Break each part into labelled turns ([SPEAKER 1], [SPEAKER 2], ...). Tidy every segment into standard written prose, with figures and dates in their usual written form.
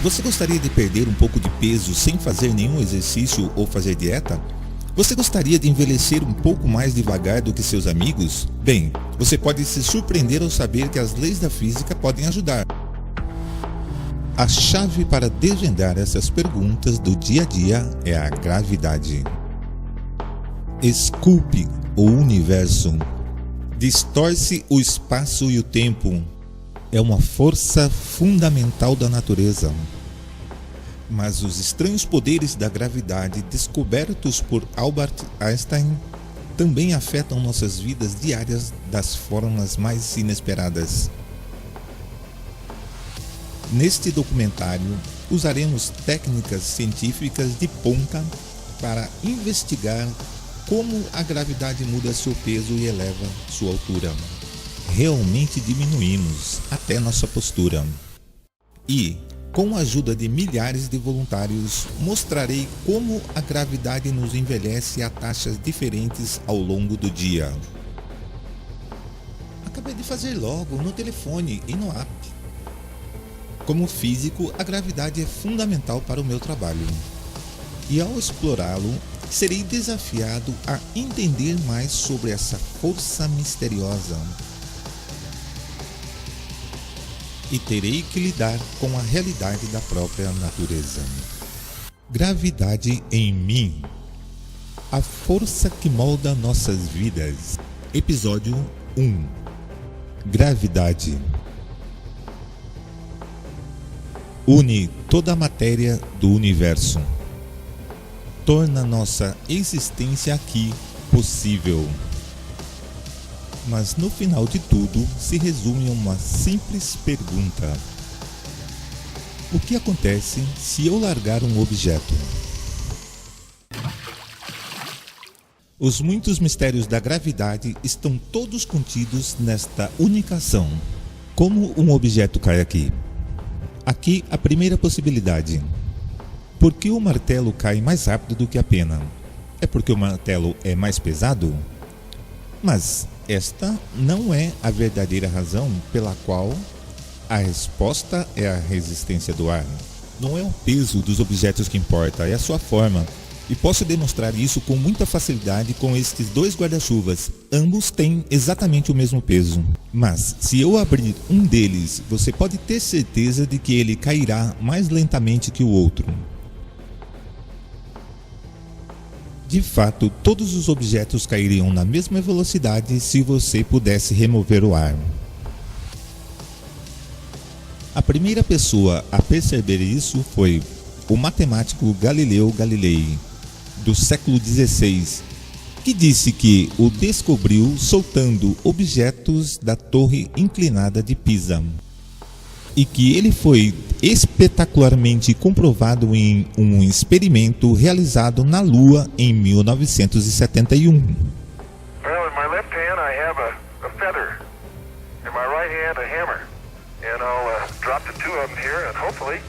[SPEAKER 1] Você gostaria de perder um pouco de peso sem fazer nenhum exercício ou fazer dieta? Você gostaria de envelhecer um pouco mais devagar do que seus amigos? Bem, você pode se surpreender ao saber que as leis da física podem ajudar. A chave para desvendar essas perguntas do dia a dia é a gravidade. Esculpe o universo. Distorce o espaço e o tempo. É uma força fundamental da natureza. Mas os estranhos poderes da gravidade descobertos por Albert Einstein também afetam nossas vidas diárias das formas mais inesperadas. Neste documentário, usaremos técnicas científicas de ponta para investigar como a gravidade muda seu peso e eleva sua altura. Realmente diminuímos até nossa postura. E, com a ajuda de milhares de voluntários, mostrarei como a gravidade nos envelhece a taxas diferentes ao longo do dia. Acabei de fazer logo no telefone e no app. Como físico, a gravidade é fundamental para o meu trabalho. E ao explorá-lo, serei desafiado a entender mais sobre essa força misteriosa. E terei que lidar com a realidade da própria natureza. Gravidade em mim. A força que molda nossas vidas. Episódio 1. Gravidade. Une toda a matéria do universo. Torna nossa existência aqui possível. Mas no final de tudo se resume a uma simples pergunta: o que acontece se eu largar um objeto? Os muitos mistérios da gravidade estão todos contidos nesta única ação. Como um objeto cai aqui? Aqui a primeira possibilidade. Por que o martelo cai mais rápido do que a pena? É porque o martelo é mais pesado? Mas esta não é a verdadeira razão pela qual a resposta é a resistência do ar. Não é o peso dos objetos que importa, é a sua forma. E posso demonstrar isso com muita facilidade com estes dois guarda-chuvas. Ambos têm exatamente o mesmo peso. Mas, se eu abrir um deles, você pode ter certeza de que ele cairá mais lentamente que o outro. De fato, todos os objetos cairiam na mesma velocidade se você pudesse remover o ar. A primeira pessoa a perceber isso foi o matemático Galileu Galilei, do século XVI, que disse que o descobriu soltando objetos da torre inclinada de Pisa, e que ele foi espetacularmente comprovado em um experimento realizado na Lua em 1971.
[SPEAKER 2] Well, in my left hand I have a feather, in my right hand a hammer, and I'll drop the two of them here and hopefully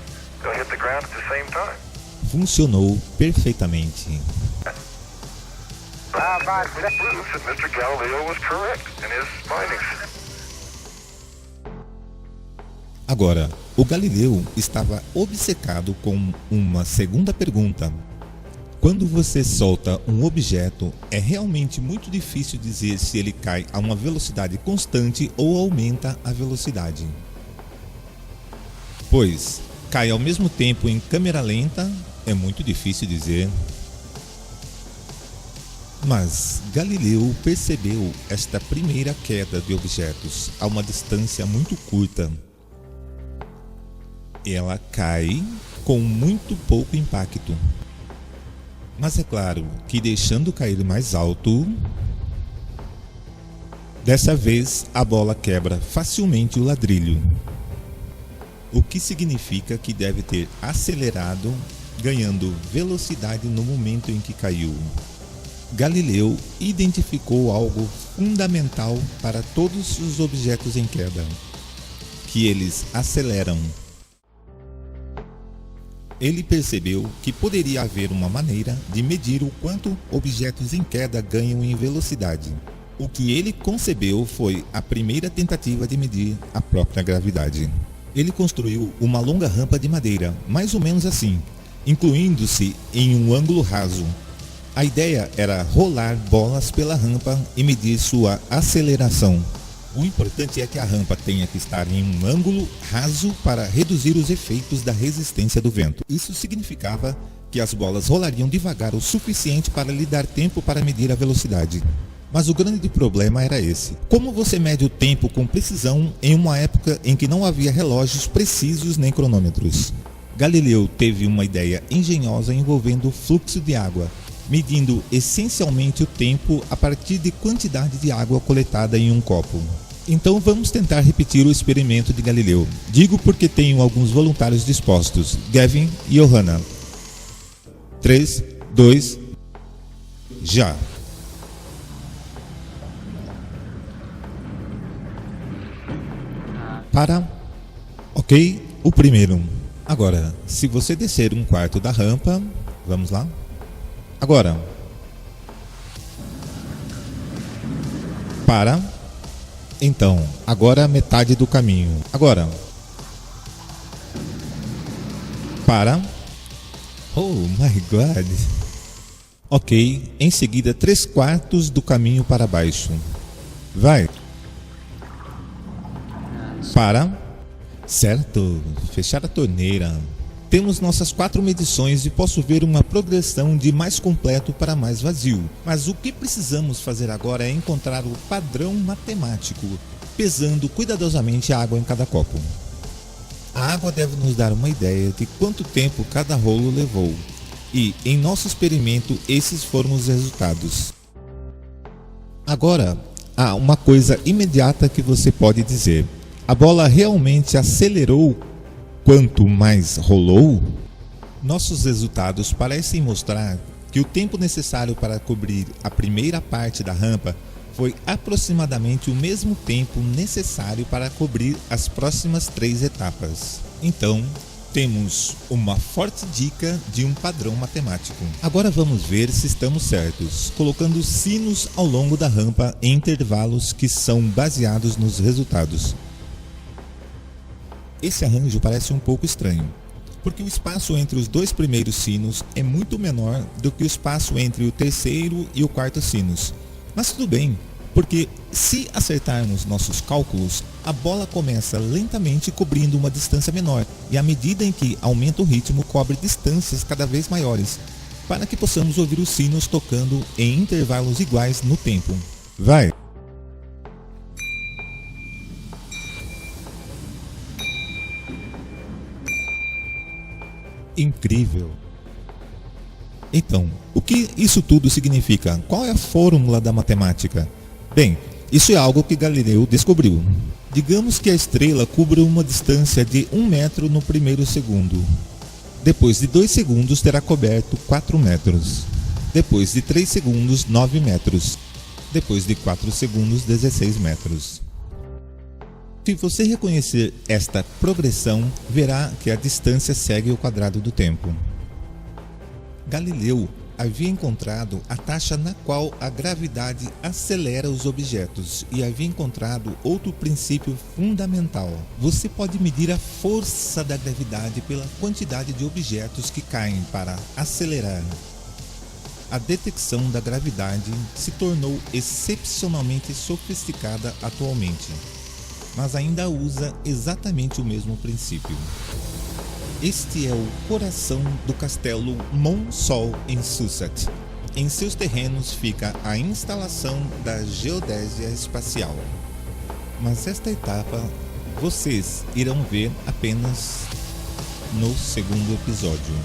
[SPEAKER 2] they'll hit the ground at the same time.
[SPEAKER 1] Funcionou perfeitamente.
[SPEAKER 2] That proves that Mr. Galileo was correct in his findings.
[SPEAKER 1] Agora, o Galileu estava obcecado com uma segunda pergunta. Quando você solta um objeto, é realmente muito difícil dizer se ele cai a uma velocidade constante ou aumenta a velocidade. Pois, cai ao mesmo tempo em câmera lenta, é muito difícil dizer. Mas Galileu percebeu esta primeira queda de objetos a uma distância muito curta. Ela cai com muito pouco impacto. Mas é claro que deixando cair mais alto, dessa vez a bola quebra facilmente o ladrilho. O que significa que deve ter acelerado, ganhando velocidade no momento em que caiu. Galileu identificou algo fundamental para todos os objetos em queda, que eles aceleram. Ele percebeu que poderia haver uma maneira de medir o quanto objetos em queda ganham em velocidade. O que ele concebeu foi a primeira tentativa de medir a própria gravidade. Ele construiu uma longa rampa de madeira, mais ou menos assim, incluindo-se em um ângulo raso. A ideia era rolar bolas pela rampa e medir sua aceleração. O importante é que a rampa tenha que estar em um ângulo raso para reduzir os efeitos da resistência do vento. Isso significava que as bolas rolariam devagar o suficiente para lhe dar tempo para medir a velocidade. Mas o grande problema era esse: como você mede o tempo com precisão em uma época em que não havia relógios precisos nem cronômetros? Galileu teve uma ideia engenhosa envolvendo o fluxo de água, medindo essencialmente o tempo a partir de quantidade de água coletada em um copo. Então vamos tentar repetir o experimento de Galileu. Digo porque tenho alguns voluntários dispostos: Gavin e Johanna. 3, 2, já! Para. Ok, o primeiro. Agora, se você descer um quarto da rampa, vamos lá. Agora. Para. Então, agora metade do caminho. Agora. Para. Oh my God. Ok, em seguida 3/4 do caminho para baixo. Vai. Para. Certo, fechar a torneira. Temos nossas 4 medições e posso ver uma progressão de mais completo para mais vazio. Mas o que precisamos fazer agora é encontrar o padrão matemático, pesando cuidadosamente a água em cada copo. A água deve nos dar uma ideia de quanto tempo cada rolo levou. E, em nosso experimento, esses foram os resultados. Agora, há uma coisa imediata que você pode dizer: a bola realmente acelerou quanto mais rolou? Nossos resultados parecem mostrar que o tempo necessário para cobrir a primeira parte da rampa foi aproximadamente o mesmo tempo necessário para cobrir as próximas 3 etapas. Então, temos uma forte dica de um padrão matemático. Agora vamos ver se estamos certos, colocando sinos ao longo da rampa em intervalos que são baseados nos resultados. Esse arranjo parece um pouco estranho, porque o espaço entre os 2 primeiros sinos é muito menor do que o espaço entre o terceiro e o quarto sinos. Mas tudo bem, porque se acertarmos nossos cálculos, a bola começa lentamente cobrindo uma distância menor, e à medida em que aumenta o ritmo, cobre distâncias cada vez maiores, para que possamos ouvir os sinos tocando em intervalos iguais no tempo. Vai! Incrível! Então, o que isso tudo significa? Qual é a fórmula da matemática? Bem, isso é algo que Galileu descobriu. Digamos que a estrela cubra uma distância de 1 metro no primeiro segundo. Depois de 2 segundos terá coberto 4 metros. Depois de 3 segundos, 9 metros. Depois de 4 segundos, 16 metros. Se você reconhecer esta progressão, verá que a distância segue o quadrado do tempo. Galileu havia encontrado a taxa na qual a gravidade acelera os objetos e havia encontrado outro princípio fundamental. Você pode medir a força da gravidade pela quantidade de objetos que caem para acelerar. A detecção da gravidade se tornou excepcionalmente sofisticada atualmente, mas ainda usa exatamente o mesmo princípio. Este é o coração do castelo Mont Sol em Sussex. Em seus terrenos fica a instalação da geodésia espacial. Mas esta etapa vocês irão ver apenas no segundo episódio.